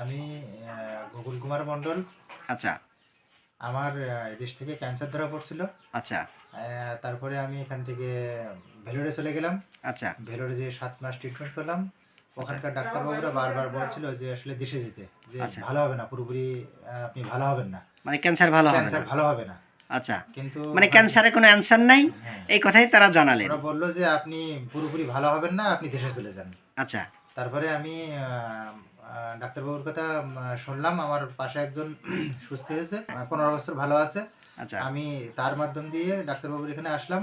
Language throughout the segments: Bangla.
আমি গোকুল কুমার মণ্ডল। আচ্ছা আমার এদেশ থেকে ক্যান্সার ধরা পড়ছিল। আচ্ছা তারপরে আমি এখান থেকে ভেলোরে চলে গেলাম। আচ্ছা ভেলোরে যে 7 মাস ট্রিটমেন্ট করলাম। ওখানকার ডাক্তারবাবুরা বারবার বলছিল যে আসলে দেশে যেতে, যে আচ্ছা। ভালো হবে না, পুরোপুরি আপনি ভালো হবেন না, মানে ক্যান্সার ভালো হবে না। ক্যান্সার ভালো হবে না। আচ্ছা, কিন্তু মানে ক্যান্সারের কোনো অ্যান্সার নাই, হ্যাঁ, এই কথাই তারা জানালেন। ওরা বললো যে আপনি পুরোপুরি ভালো হবেন না, আপনি দেশে চলে যান। আচ্ছা তারপরে আমি ডাক্তারবাবুর কথা শুনলাম। আমার পাশে একজন সুস্থ হয়েছে, 15 বছর ভালো আছে। আচ্ছা আমি তার মাধ্যম দিয়ে ডাক্তারবাবুর এখানে আসলাম।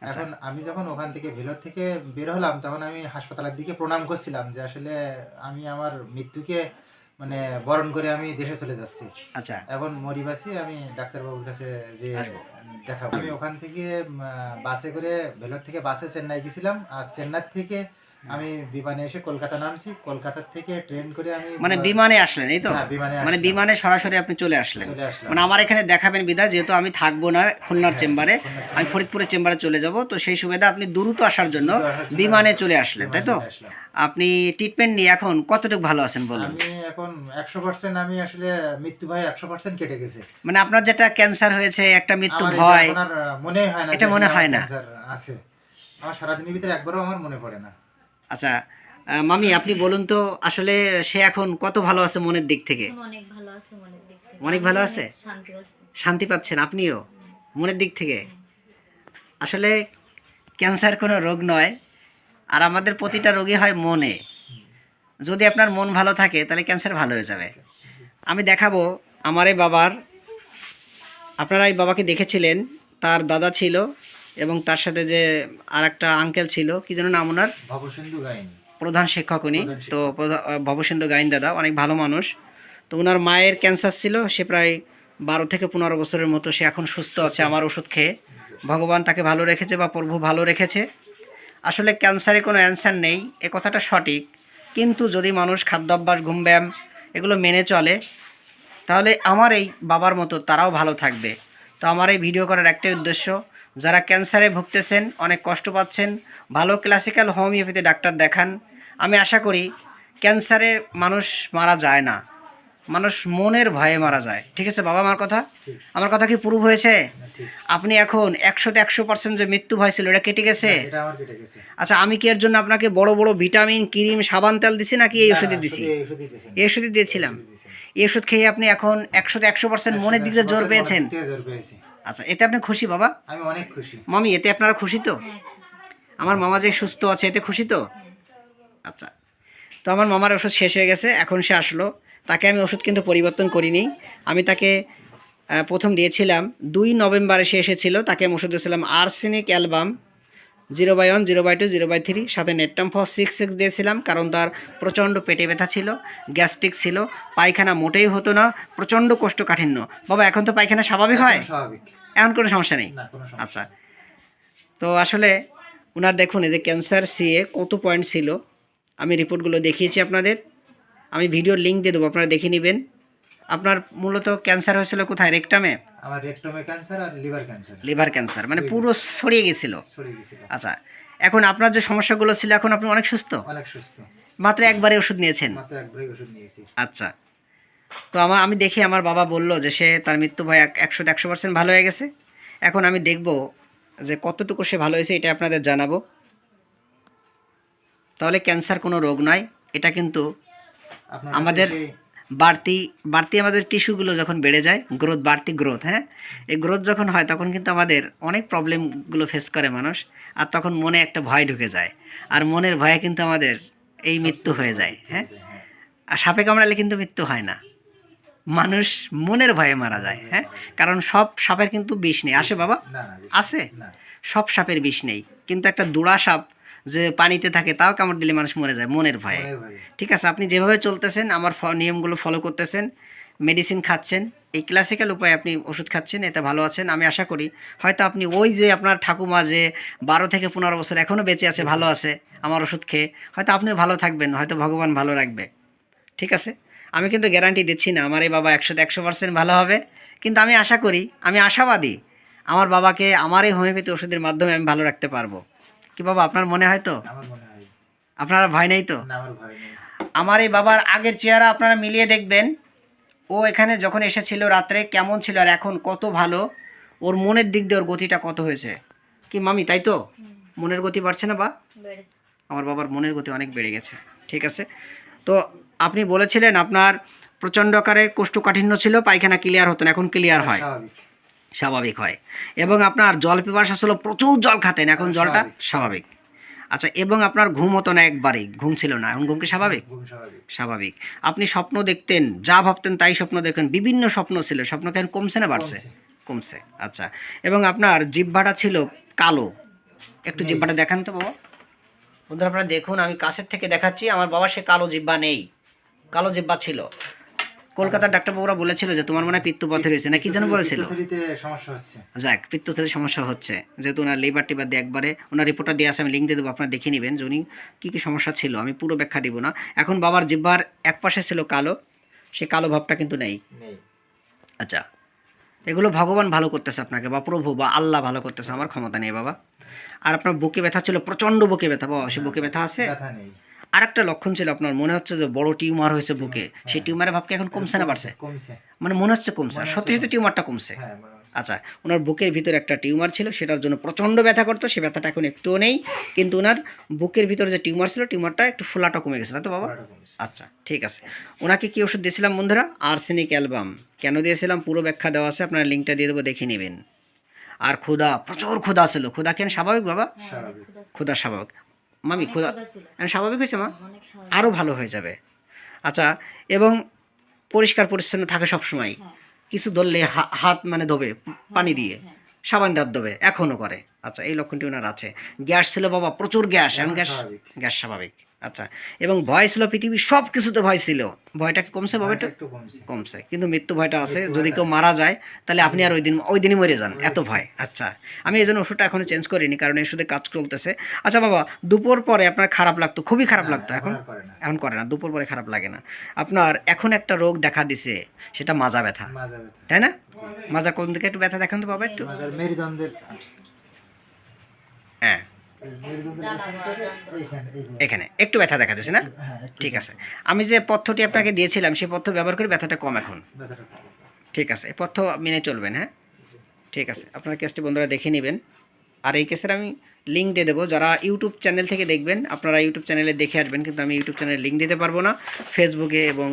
আচ্ছা এখন আমি যখন ওখান থেকে ভেলোর থেকে বের হলাম, তখন আমি হাসপাতালের দিকে প্রণাম করছিলাম যে আসলে আমি আমার মৃত্যুকে মানে বরণ করে আমি দেশে চলে যাচ্ছি। আচ্ছা এখন মরিবাসী আমি ডাক্তারবাবুর কাছে যে আসবো। দেখাবো। আমি ওখান থেকে বাসে করে ভেলোর থেকে বাসে চেন্নাই গেছিলাম, আর চেন্নাই থেকে আমি বিমানে এসে কলকাতা নামছি। কলকাতা থেকে ট্রেন করে আমি মানে বিমানে আসলেন, এই তো? হ্যাঁ, বিমানে মানে আসলাম। বিমানে সরাসরি আপনি চলে আসলেন। চলে আসলাম। মানে আমার এখানে দেখাবেন বিধায়, যেহেতু আমি থাকবো না খুলনার হ্যাঁ, চেম্বারে, খুলনার আমি চেম্বারে। ফরিদপুরের চেম্বারে চলে যাব, তো সেই সুবিধা আপনি দ্রুত আসার জন্য দ্রুত আসার জন্য বিমানে চলে আসলেন, তাই তো? চলে আসলাম। আপনি ট্রিটমেন্ট নিয়ে এখন কতটুকু ভালো আছেন বলুন? আমি এখন 100% আমি আসলে মৃত্যু ভয় 100% কেটে গেছে। মানে আপনার যেটা ক্যান্সার হয়েছে, একটা মৃত্যু আমার এটা ভয়, এখন আর মনেই হয় না এটা যে মনে আসলে হয় আমার না। ক্যান্সার আছে। আমার সারাদিনের ভিতরে একবারও আমার মনে পড়ে না। আচ্ছা, মামি আপনি বলুন তো, আসলে সে এখন কত ভালো আছে মনের দিক থেকে? এখন অনেক ভালো আছে মনের দিক থেকে। অনেক ভালো আমি আছে? অনেক শান্তি পাচ্ছি। শান্তি পাচ্ছেন আপনিও হ্যাঁ, মনের দিক থেকে? হ্যাঁ। আসলে ক্যান্সার কোনো রোগ নয়, আর আমাদের প্রতিটা রোগী হয় মনে। যদি আপনার মন ভালো থাকে তাহলে ক্যান্সার ভালো হয়ে যাবে। আমি দেখাবো আমার এই বাবার, আপনারা এই বাবাকে দেখেছিলেন, তার দাদা ছিল এবং তার সাথে যে আর একটা আঙ্কেল ছিল, কি যেন নাম ওনার? ভবসিন্ধু গাইন। প্রধান শিক্ষক উনি। প্রধান তো শিক্ষক। ভবসেন্দু গাইন দাদা অনেক ভালো মানুষ। তো ওনার মায়ের ক্যান্সার ছিল, সে প্রায় 12 থেকে 15 বছরের মতো, সে এখন সুস্থ আছে আমার ওষুধ খেয়ে। ভগবান তাকে ভালো রেখেছে বা প্রভু ভালো রেখেছে। আসলে ক্যান্সারে কোনো অ্যান্সার নেই, এ কথাটা সঠিক, কিন্তু যদি মানুষ খাদ্যাভ্যাস, ঘুম ব্যায়াম এগুলো মেনে চলে, তাহলে আমার এই বাবার মতো তারাও ভালো থাকবে। তো আমার এই ভিডিও করার একটাই উদ্দেশ্য, যারা ক্যান্সারে ভুগতেছেন, অনেক কষ্ট পাচ্ছেন, ভালো ক্লাসিক্যাল হোমিওপ্যাথি ডাক্তার দেখান। আমি আশা করি ক্যান্সারে মানুষ মারা যায় না, মানুষ মনের ভয়ে মারা যায়। ঠিক আছে বাবা, ঠিক। আমার কথা কি প্রুভ হয়েছে? না, ঠিক। আপনি এখন 100% যে মৃত্যু ভয় ছিল, এটা কেটে গেছে? না, এটা আমার কেটে গেছে। আচ্ছা, আমি কি এর জন্য আপনাকে বড় বড় ভিটামিন, ক্রিম, সাবান তেল দিছি, নাকি এই না, ওষুধই না, দিছি? শুধু এই ওষুধই দিয়েছেন। এই ওষুধই দিয়েছিলাম। ওষুধই দিয়েছেন। এই ওষুধ খেয়ে আপনি এখন 100% মনের দিকে জোর 100% পেয়েছেন। মনের দিকে জোর পেয়েছি। আচ্ছা, এতে আপনি খুশি বাবা? আমি অনেক খুশি। মামি, এতে আপনারা খুশি তো? হ্যাঁ, আমার মামা যে সুস্থ আছে, এতে খুশি তো? হ্যাঁ। আচ্ছা, তো আমার মামার ওষুধ শেষ হয়ে গেছে, এখন সে আসলো। তাকে আমি ওষুধ কিন্তু পরিবর্তন করিনি। আমি তাকে প্রথম দিয়েছিলাম 2 নভেম্বরে, সে এসেছিল, তাকে আমি ওষুধ দিয়েছিলাম আর্সেনিক অ্যালবাম 0/1, 0/2, 0/3, সাথে নেটটামফস 6 দিয়েছিলাম, কারণ তার প্রচণ্ড পেটে ব্যথা ছিল, গ্যাস্ট্রিক ছিল, পায়খানা মোটেই হতো না, প্রচণ্ড কোষ্ঠকাঠিন্য। বাবা, এখন তো পায়খানা স্বাভাবিক হয়? এখন স্বাভাবিক। এখন কোনো সমস্যা নেই? না, কোনো সমস্যা আচ্ছা, তো আসলে ওনার দেখুন, এই যে ক্যান্সার সিএ কত পয়েন্ট ছিল, আমি রিপোর্টগুলো দেখিয়েছি আপনাদের। আমি ভিডিওর লিঙ্ক দিয়ে দেবো, আপনারা দেখে নেবেন। আপনার মূলত ক্যান্সার হয়েছিল কোথায়? রেকটামে? আমার রেকটমে ক্যান্সার আর লিভার ক্যান্সার লিভার ক্যান্সার, মানে পুরো ছড়িয়ে গেছিল। ছড়িয়ে গেছিল। আচ্ছা, এখন আপনার যে সমস্যাগুলো ছিল, এখন আপনি অনেক সুস্থ? অনেক সুস্থ। মাত্র একবারে ওষুধ নিয়েছেন? মাত্র একবারই ওষুধ নিয়েছি। আচ্ছা, তো আমি দেখি আমার বাবা বলল যে সে তার মৃত্যু ভয় 100% ভালো হয়ে গেছে। এখন আমি দেখব যে কতটুকু সে ভালো হয়েছে, এটা আপনাদের জানাবো। তাহলে ক্যান্সার কোনো রোগ নয়, এটা কিন্তু আপনার আমাদের কাছে সেই- বাড়তি বাড়তি আমাদের টিস্যুগুলো যখন বেড়ে যায়, বাড়তি গ্রোথ, হ্যাঁ, এই গ্রোথ যখন হয় তখন কিন্তু আমাদের অনেক প্রবলেমগুলো ফেস করে মানুষ, আর তখন মনে একটা ভয় ঢুকে যায়, আর মনের ভয়ে কিন্তু আমাদের এই মৃত্যু হয়ে যায়। হ্যাঁ, হ্যাঁ। আর সাপে কামড়ালে কিন্তু মৃত্যু হয় না, মানুষ মনের ভয়ে মারা যায়। হ্যাঁ, কারণ সব সাপের কিন্তু বিষ নেই, আসে বাবা? না, না, আছে? না। সব সাপের বিষ নেই, কিন্তু একটা দুড়া সাপ যে পানিতে থাকে, তাও কামড় দিলে মানুষ মরে যায় মনের ভয়ে। মনের ভয়ে। ঠিক আছে, আপনি যেভাবে চলতেছেন, আমার নিয়মগুলো ফলো করতেছেন, মেডিসিন খাচ্ছেন, এই ক্লাসিক্যাল উপায়ে আপনি ওষুধ খাচ্ছেন, এতে ভালো আছেন। আমি আশা করি হয়তো আপনি ওই যে আপনার ঠাকুমা যে 12 থেকে 15 বছর এখনও বেঁচে আছে, ভালো আছে আমার ওষুধ খেয়ে, হয়তো আপনিও ভালো থাকবেন, হয়তো ভগবান ভালো রাখবে। ঠিক আছে, আমি কিন্তু গ্যারান্টি দিচ্ছি না আমার এই বাবা 100% ভালো হবে, কিন্তু আমি আশা করি, আমি আশাবাদী, আমার বাবাকে আমার এই হোমিওপ্যাথি ওষুধের মাধ্যমে আমি ভালো রাখতে পারবো। কি বাবা, আপনার মনে হয় তো? আমার মনে হয়। আপনার ভয় নেই তো? না, আমার ভয় নেই। আমার এই বাবার আগের চেহারা আপনারা মিলিয়ে দেখবেন, ও এখানে যখন এসেছিল রাত্রে কেমন ছিল আর এখন কত ভালো, ওর মনের দিক দিয়ে ওর গতিটা কত হয়েছে কি মামি, তাই তো? মনের গতি বাড়ছে না বা? বেড়েছে। আমার বাবার মনের গতি অনেক বেড়ে গেছে। ঠিক আছে, তো আপনি বলেছিলেন আপনার প্রচণ্ড আকারে কোষ্ঠকাঠিন্য ছিল, পায়খানা ক্লিয়ার হতো না, এখন ক্লিয়ার হয়, স্বাভাবিক। স্বাভাবিক হয়। এবং আপনার জল পিপাসা ছিল, প্রচুর জল খাতেন, এখন জলটা স্বাভাবিক। স্বাভাবিক। আচ্ছা, এবং আপনার ঘুম হতো না, একবারেই ঘুম ছিল না, এখন ঘুম কি স্বাভাবিক? ঘুম স্বাভাবিক। স্বাভাবিক। আপনি স্বপ্ন দেখতেন, যা ভাবতেন তাই স্বপ্ন দেখেন, বিভিন্ন স্বপ্ন ছিল, স্বপ্ন কেন কমছে না বাড়ছে? কমছে। আচ্ছা, এবং আপনার জিহ্বাটা ছিল কালো, একটু নেই। জিহ্বাটা দেখান তো বাবা। বন্ধুরা আপনারা দেখুন, আমি কাছের থেকে দেখাচ্ছি, আমার বাবার সে কালো জিহ্বা নেই, কালো জিহ্বা ছিল। কলকাতার ডাক্তারবাবুরা বলেছিল যে তোমার মনে হয় পিত্তপথে রয়েছে না কি যেন বলেছিল। পিত্তথলিতে সমস্যা হচ্ছে। যাক, পিত্তথলির সমস্যা হচ্ছে, যেহেতু ওনার লিভার টিভার দিয়ে একবারে ওনার রিপোর্টটা দিয়ে আছে, আমি লিঙ্ক দিয়ে দেবো, আপনারা দেখে নেবেন যে উনি কী কী সমস্যা ছিল, আমি পুরো ব্যাখ্যা দিব না। এখন বাবার জিহ্বার এক পাশে ছিল কালো, সে কালো ভাবটা কিন্তু নেই। নেই। আচ্ছা, এগুলো ভগবান ভালো করতেছে আপনাকে, বা প্রভু বা আল্লাহ ভালো করতেছে, আমার ক্ষমতা নেই বাবা। আর আপনার বুকে ব্যথা ছিল, প্রচণ্ড বুকে ব্যথা বাবা, সে বুকে ব্যথা আছে। ব্যথা নেই। আর একটা লক্ষণ ছিল আপনার, মনে হচ্ছে যে বড় টিউমার হয়েছে বুকে, সেই টিউমারের ভাবকে এখন কমছে না বাড়ছে? কমছে। মানে মনে হচ্ছে কমছে, আর সত্যি সত্যি টিউমারটা কমছে। হ্যাঁ, মনে হচ্ছে। আচ্ছা, ওনার বুকের ভিতরে একটা টিউমার ছিল, সেটার জন্য প্রচণ্ড ব্যথা করতো, সে ব্যথাটা এখন একটুও নেই, কিন্তু ওনার বুকের ভিতরে যে টিউমার ছিল, টিউমারটা একটু ফোলাটা কমে গেছে, তাই তো বাবা? পড়াটা কমছে। আচ্ছা, ঠিক আছে। ওনাকে কি ওষুধ দিয়েছিলাম বন্ধুরা? Arsenic album. কেন দিয়েছিলাম পুরো ব্যাখ্যা দেওয়া আছে, আপনার লিঙ্কটা দিয়ে দেবো, দেখে নেবেন। আর ক্ষুধা, প্রচুর ক্ষুধা ছিল। ক্ষুধা কেন স্বাভাবিক বাবা? হ্যাঁ, অনেক স্বাভাবিক। ক্ষুধা ছিল। ক্ষুধা স্বাভাবিক। মামি অনেক ক্ষুধা ক্ষুধা ছিল। এখন স্বাভাবিক হয়েছে মা? অনেক স্বাভাবিক। আরও ভালো হয়ে যাবে। আচ্ছা, এবং পরিষ্কার পরিচ্ছন্ন থাকে সবসময়, হ্যাঁ, কিছু ধরলে হাত মানে ধোবে পানি দিয়ে, হ্যাঁ। সাবান দাঁত ধোবে, এখনও করে। আচ্ছা, এই লক্ষণটি ওনার আছে। গ্যাস ছিল বাবা, প্রচুর গ্যাস, এখন গ্যাস, স্বাভাবিক। গ্যাস স্বাভাবিক। আচ্ছা, এবং ভয় ছিল, পৃথিবীর সব কিছুতে ভয় ছিল, ভয়টা কি কমছে বাবা? ভয়টা একটু একটু কমছে। কমছে, কিন্তু মৃত্যু ভয়টা আছে, মৃত্যু যদি ভয়টা কেউ আছে। মারা যায় তাহলে আপনি আর ওই দিনই মরে যান, এত ভয়। আচ্ছা, আমি এই জন্য ওষুধটা এখনো চেঞ্জ করিনি, কারণ এই ওষুধে কাজ চলতেছে। আচ্ছা বাবা, দুপুর পরে আপনার খারাপ লাগতো, খুবই খারাপ না, লাগতো, এখন আর করে না। এখন করে না, দুপুর পরে খারাপ লাগে না। আপনার এখন একটা রোগ দেখা দিছে, সেটা মাজা ব্যথা, মাজা ব্যথা। তাই না? মাজার কোন দিকে একটু ব্যথা দেখান তো বাবা একটু। মাজার মেরুদণ্ডের। হ্যাঁ, এই মেরুদণ্ডের এখান থেকে এইখানে, এইভাবে। এখানে একটু ব্যথা দেখা দিচ্ছে না? হ্যাঁ, একটু ঠিক আছে, আমি যে পথ্যটি আপনাকে দিয়েছিলাম সেই পথ্য ব্যবহার করে ব্যথাটা কম এখন। ব্যথাটা কম। ঠিক আছে, এই পথ্য মেনে চলবেন, হ্যাঁ? ঠিক আছে, আপনার কেসটি বন্ধুরা দেখে নেবেন। আর এই কেসের আমি লিঙ্ক দিয়ে দেবো, যারা ইউটিউব চ্যানেল থেকে দেখবেন আপনারা ইউটিউব চ্যানেলে দেখে আসবেন, কিন্তু আমি ইউটিউব চ্যানেলে লিঙ্ক দিতে পারবো না, ফেসবুকে এবং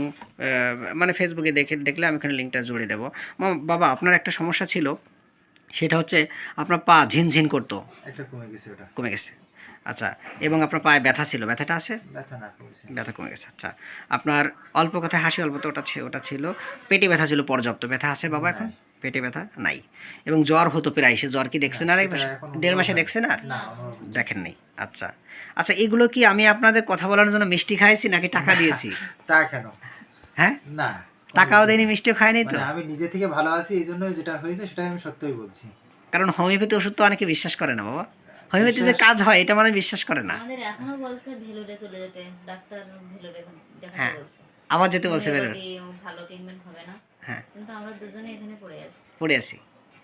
মানে ফেসবুকে দেখলে আমি এখানে লিঙ্কটা জুড়ে দেবো। বাবা, আপনার একটা সমস্যা ছিল, সেটা হচ্ছে আপনার পা ঝিনঝিন করতো, একটা কমে গেছে ওটা। কমে গেছে। আচ্ছা, এবং আপনার পায়ে ব্যথা ছিল, ব্যথাটা আছে? ব্যথা না কমছে। ব্যথা কমে গেছে। আচ্ছা, আপনার অল্প কথায় হাসি, অল্প তো ওটা ছিল। পেটে ব্যথা ছিল, পর্যাপ্ত ব্যথা আছে বাবা এখন? নাই। পেটে ব্যথা নাই। এবং জ্বর হতো প্রায়, সে জ্বর কি দেখছেন আর এক মাসে, সেটা এখন 1.5 মাসে অনুভব দেখছেন আর? না, অনুভব হচ্ছে। দেখেন নেই। আচ্ছা আচ্ছা, এগুলো কি আমি আপনাদের কথা বলার জন্য মিষ্টি খাইছি নাকি টাকা দিয়েছি? তা কেন? হ্যাঁ, না, টাকাও দেয়নি, মিষ্টিও খাইনি তো। মানে আমি নিজে থেকে ভালো আছি, এই জন্য যেটা হয়েছে সেটা আমি সত্যই বলছি। কারণ হোমিওপ্যাথি ওষুধ তো অনেকে বিশ্বাস করে না বাবা, হোমিওপ্যাথিতে কাজ হয় এটা মানে বিশ্বাস করে না। আমাদের এখনো বলছে ভেলোরে চলে যেতে, ডাক্তার ভেলোরে দেখাতে হ্যাঁ, বলছে। আবার যেতে বলছে বেরোর। হোমিওপ্যাথি ভালো ট্রিটমেন্ট হবে না, হ্যাঁ, কিন্তু আমরা দুজনে এখানে পড়ে আছি। পড়ে আছি,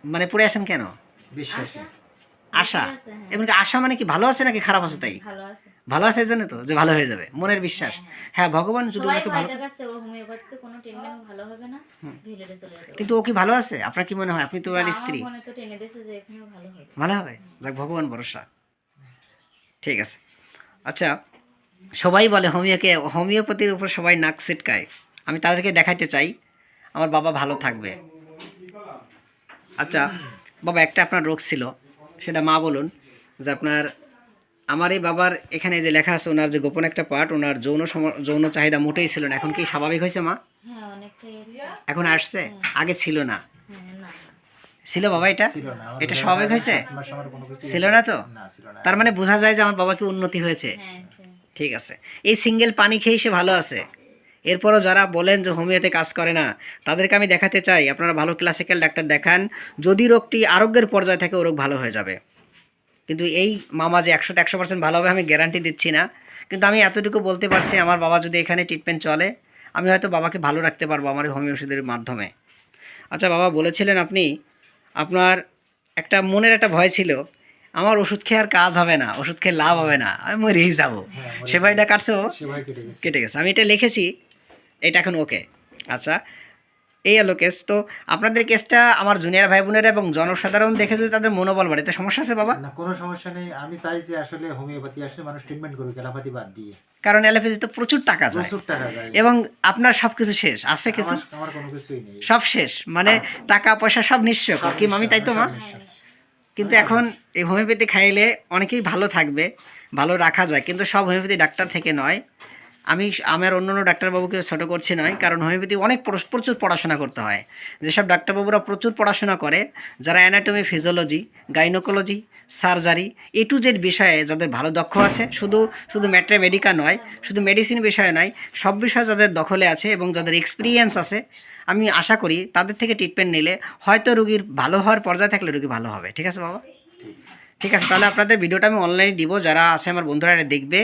মানে পড়ে আসেন কেন? বিশ্বাসী। আশা, আছে, হ্যাঁ। এমনকি আশা মানে কি ভালো আছে নাকি খারাপ আছে তাই? ভালো আছে। ভালো আছে এই জন্য তো যে ভালো হয়ে যাবে, মনের বিশ্বাস। হ্যাঁ, ভগবান যদি সবাই ওনাকে ভয় ভালো, দেখাচ্ছে ও হোমিওপ্যাথিতে কোনো ট্রিটমেন্ট ভালো হবে না, ভেলোরে চলে যেতে। কিন্তু ও কি ভালো আছে? আপনার কি মনে হয়? আপনি তো ওর আমার স্ত্রী, মনে তো টেনে দিয়েছে যে এখানেও ভালো হবে। ভালো হবে, যাক ভগবান ভরসা। ঠিক আছে। আচ্ছা, সবাই বলে হোমিওপ্যাথির উপর সবাই নাক ছিটকায়, আমি তাদেরকে দেখাইতে চাই আমার বাবা ভালো থাকবে। আচ্ছা বাবা, একটা আপনার রোগ ছিল, সেটা মা বলুন যে আপনার, আমার এই বাবার এখানে যে লেখা আছে ওনার যে গোপন একটা পার্ট, ওনার যৌন চাহিদা মোটেই ছিল না, এখন কি স্বাভাবিক হয়েছে মা? হ্যাঁ, অনেকটাই এসছে। এখন আসছে, আগে ছিল না? হ্যাঁ, না, ছিল বাবা, এটা ছিল না। আমার এটা ধরো স্বাভাবিক হয়েছে? 7 মাস আমার কোনো কিছু ছিল না তো? না, ছিল না। তার মানে বোঝা যায় যে আমার বাবা কি উন্নতি হয়েছে। হ্যাঁ, ঠিক আছে, এই সিঙ্গেল পানি খেয়ে সে ভালো আছে। এরপরও যারা বলেন যে হোমিওতে কাজ করে না, তাদেরকে আমি দেখাতে চাই আপনারা ভালো ক্লাসিক্যাল ডাক্তার দেখান, যদি রোগটি আরোগ্যের পর্যায়ে থাকে ও রোগ ভালো হয়ে যাবে। কিন্তু এই মামা যে 100% ভালো হবে আমি গ্যারান্টি দিচ্ছি না, কিন্তু আমি এতটুকু বলতে পারছি আমার বাবা যদি এখানে ট্রিটমেন্ট চলে, আমি হয়তো বাবাকে ভালো রাখতে পারবো আমার হোমিও ওষুধের মাধ্যমে। আচ্ছা বাবা, বলেছিলেন আপনি আপনার একটা মনের একটা ভয় ছিল, আমার ওষুধ খেয়ে আর কাজ হবে না, ওষুধ খেয়ে লাভ হবে না, আমি মরেই যাবো, হ্যাঁ, মরে সে ভয়টা কাটছো, সে ভয় কেটে গেছে। কেটে গেছে। আমি এটা লিখেছি, এটা এখন ওকে। আচ্ছা, এই হলো কেস। তো আপনাদের কেসটা আমার জুনিয়র ভাই বোনেরা এবং জনসাধারণ দেখে যদি তাদের মনোবল বাড়ে, তো সমস্যা আছে বাবা? না, কোনো সমস্যা নেই। আমি চাই যে আসলে হোমিওপ্যাথি আসলে মানুষ ট্রিটমেন্ট করুক এলোপ্যাথি বাদ দিয়ে। কারণ অ্যালোপ্যাথিতে প্রচুর টাকা যায় প্রচুর টাকা যায়। এবং আপনার সব কিছু শেষ আছে কিছু, আমার কোনো কিছুই নেই। সব শেষ, মানে টাকা পয়সা সব নিঃস্ব সব কি মামি, তাই তো মা? সব নিঃস্ব। কিন্তু এখন এই হোমিওপ্যাথি খাইলে অনেকেই ভালো থাকবে, ভালো রাখা যায়, কিন্তু সব হোমিওপ্যাথি ডাক্তার থেকে নয়। আমি আমার অন্য অন্য ডাক্তারবাবুকে ছোটো করছি নয়, কারণ হোমিওপ্যাথি অনেক প্রচুর পড়াশোনা করতে হয়। যেসব ডাক্তারবাবুরা প্রচুর পড়াশোনা করে, যারা anatomy, physiology, gynaecology, surgery, A to Z বিষয়ে যাদের ভালো দক্ষ আছে, শুধু শুধু ম্যাট্রামেডিকা নয়, শুধু মেডিসিন বিষয়ে নয়, সব বিষয়ে যাদের দখলে আছে এবং যাদের এক্সপিরিয়েন্স আছে, আমি আশা করি তাদের থেকে ট্রিটমেন্ট নিলে হয়তো রুগীর ভালো হওয়ার পর্যায়ে থাকলে রুগী ভালো হবে। ঠিক আছে বাবা? ঠিক আছে, তাহলে আপনাদের ভিডিওটা আমি অনলাইনে দিব, যারা আছে আমার বন্ধুরা এটা দেখবে,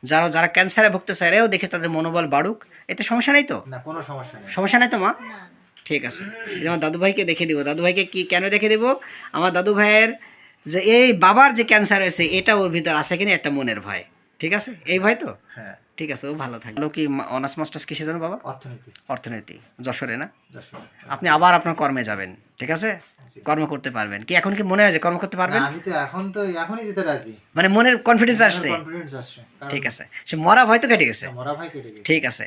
যারা যারা ক্যান্সারে ভুগতেছে এরাও দেখে তাদের মনোবল বাড়ুক, এতে সমস্যা নেই তো? না, কোনো সমস্যা নেই। সমস্যা নেই তো মা? না না। ঠিক আছে, এই যে আমার দাদু ভাইকে দেখে দিব। দাদু ভাইকে কি কেন দেখে দেব? আমার দাদু ভাইয়ের যে এই বাবার যে ক্যান্সার হয়েছে এটা ওর ভিতর আছে কিনা একটা মনের ভয়। ঠিক আছে, এই ভয় তো? হ্যাঁ, ঠিক আছে, ও ভালো থাকলো। কি অনার্স মাস্টার্স কিসে জানো বাবা? অর্থনীতি। অর্থনীতি, যশোরে না? যশোর। আপনি আবার আপনার কর্মে যাবেন, ঠিক আছে, কর্ম করতে পারবেন। কি এখন কি মনে হয় যে কর্ম করতে পারবেন? না, আমি তো এখনই যেতে রাজি। মানে মনের কনফিডেন্স আসছে? কনফিডেন্স আসছে। কারণ ঠিক আছে, সে মরা ভয় তো কেটে গেছে। মরা ভাই কেটে গেছে। ঠিক আছে।